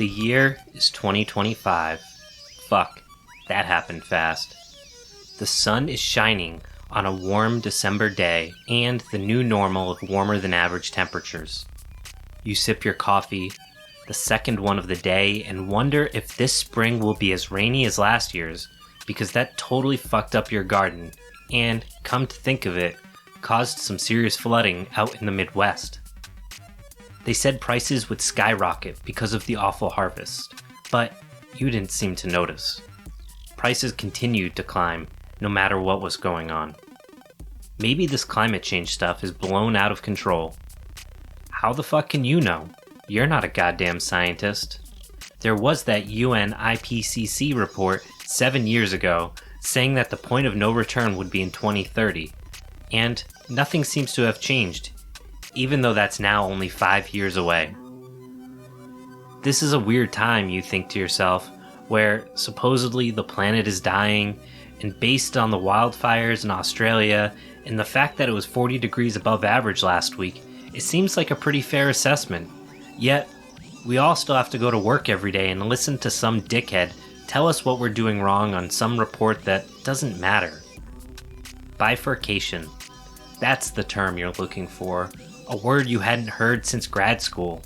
The year is 2025. Fuck, that happened fast. The sun is shining on a warm December day and the new normal of warmer than average temperatures. You sip your coffee, the second one of the day, and wonder if this spring will be as rainy as last year's, because that totally fucked up your garden and, come to think of it, caused some serious flooding out in the Midwest. They said prices would skyrocket because of the awful harvest, but you didn't seem to notice. Prices continued to climb, no matter what was going on. Maybe this climate change stuff is blown out of control. How the fuck can you know? You're not a goddamn scientist. There was that UN IPCC report 7 years ago saying that the point of no return would be in 2030, and nothing seems to have changed, even though that's now only 5 years away. This is a weird time, you think to yourself, where supposedly the planet is dying, and based on the wildfires in Australia and the fact that it was 40 degrees above average last week, it seems like a pretty fair assessment. Yet, we all still have to go to work every day and listen to some dickhead tell us what we're doing wrong on some report that doesn't matter. Bifurcation. That's the term you're looking for, a word you hadn't heard since grad school.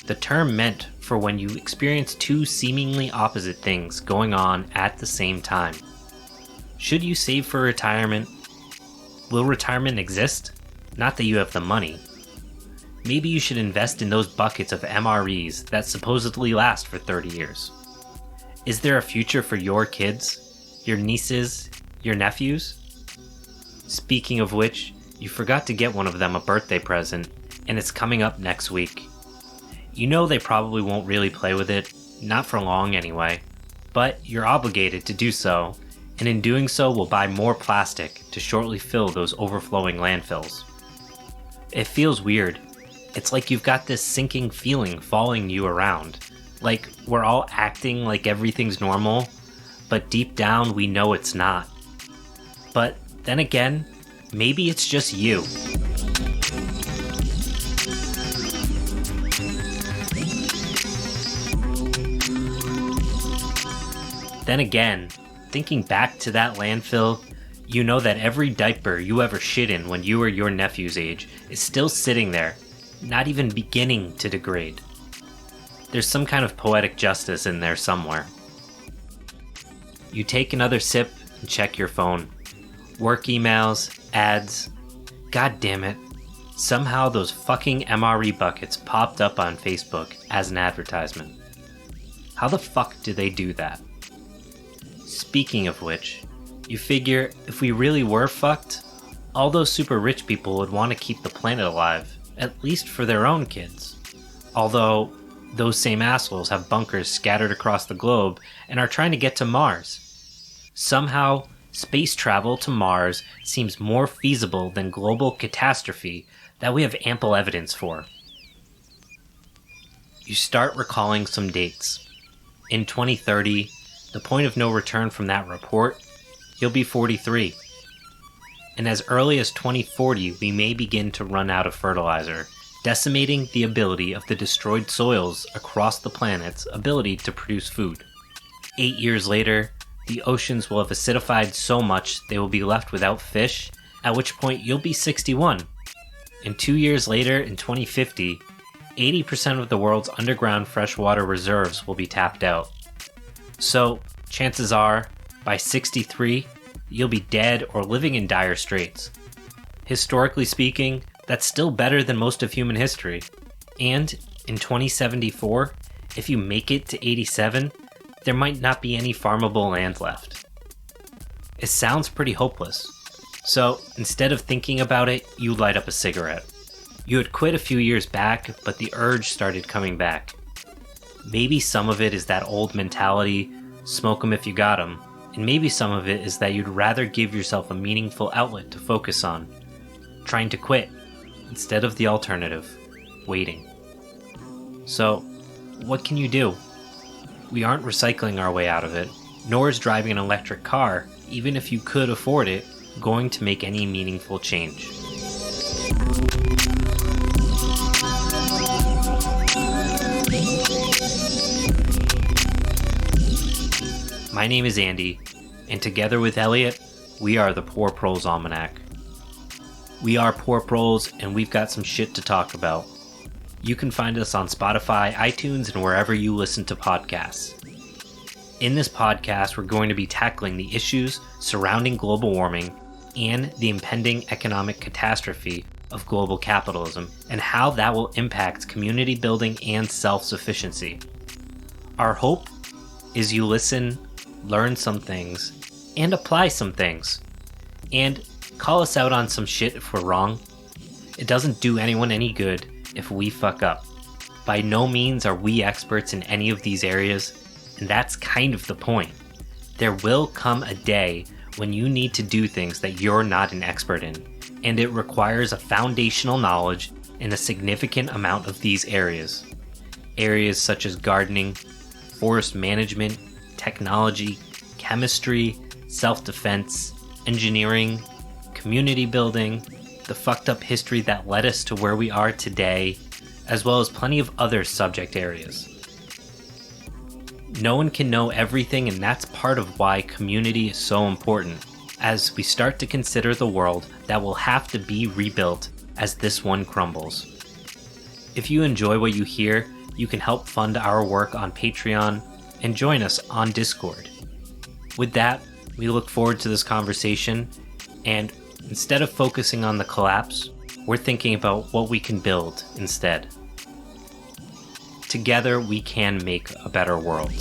The term meant for when you experience two seemingly opposite things going on at the same time. Should you save for retirement? Will retirement exist? Not that you have the money. Maybe you should invest in those buckets of MREs that supposedly last for 30 years. Is there a future for your kids? Your nieces? Your nephews? Speaking of which, you forgot to get one of them a birthday present, and it's coming up next week. You know they probably won't really play with it, not for long anyway, but you're obligated to do so, and in doing so will buy more plastic to shortly fill those overflowing landfills. It feels weird. It's like you've got this sinking feeling following you around, like we're all acting like everything's normal, but deep down we know it's not. But then again, maybe it's just you. Then again, thinking back to that landfill, you know that every diaper you ever shit in when you were your nephew's age is still sitting there, not even beginning to degrade. There's some kind of poetic justice in there somewhere. You take another sip and check your phone. Work emails, ads. God damn it. Somehow those fucking MRE buckets popped up on Facebook as an advertisement. How the fuck do they do that? Speaking of which, you figure if we really were fucked, all those super rich people would want to keep the planet alive, at least for their own kids. Although, those same assholes have bunkers scattered across the globe and are trying to get to Mars. Somehow, space travel to Mars seems more feasible than global catastrophe that we have ample evidence for. You start recalling some dates. In 2030, the point of no return from that report, you'll be 43. And as early as 2040, we may begin to run out of fertilizer, decimating the ability of the destroyed soils across the planet's ability to produce food. 8 years later, the oceans will have acidified so much they will be left without fish, at which point you'll be 61. And 2 years later, in 2050, 80% of the world's underground freshwater reserves will be tapped out. So, chances are, by 63, you'll be dead or living in dire straits. Historically speaking, that's still better than most of human history. And, in 2074, if you make it to 87, there might not be any farmable land left. It sounds pretty hopeless. So, instead of thinking about it, you light up a cigarette. You had quit a few years back, but the urge started coming back. Maybe some of it is that old mentality, smoke 'em if you got 'em, and maybe some of it is that you'd rather give yourself a meaningful outlet to focus on, trying to quit, instead of the alternative, waiting. So, what can you do? We aren't recycling our way out of it, nor is driving an electric car, even if you could afford it, going to make any meaningful change. My name is Andy, and together with Elliot, we are the Poor Proles Almanac. We are Poor Proles, and we've got some shit to talk about. You can find us on Spotify, iTunes, and wherever you listen to podcasts. In this podcast, we're going to be tackling the issues surrounding global warming and the impending economic catastrophe of global capitalism, and how that will impact community building and self-sufficiency. Our hope is you listen, learn some things, and apply some things. And call us out on some shit if we're wrong. It doesn't do anyone any good if we fuck up. By no means are we experts in any of these areas, and that's kind of the point. There will come a day when you need to do things that you're not an expert in, and it requires a foundational knowledge in a significant amount of these areas. Areas such as gardening, forest management, technology, chemistry, self-defense, engineering, community building, the fucked up history that led us to where we are today, as well as plenty of other subject areas. No one can know everything, and that's part of why community is so important, as we start to consider the world that will have to be rebuilt as this one crumbles. If you enjoy what you hear, you can help fund our work on Patreon and join us on Discord. With that, we look forward to this conversation, and instead of focusing on the collapse, we're thinking about what we can build instead. Together, we can make a better world.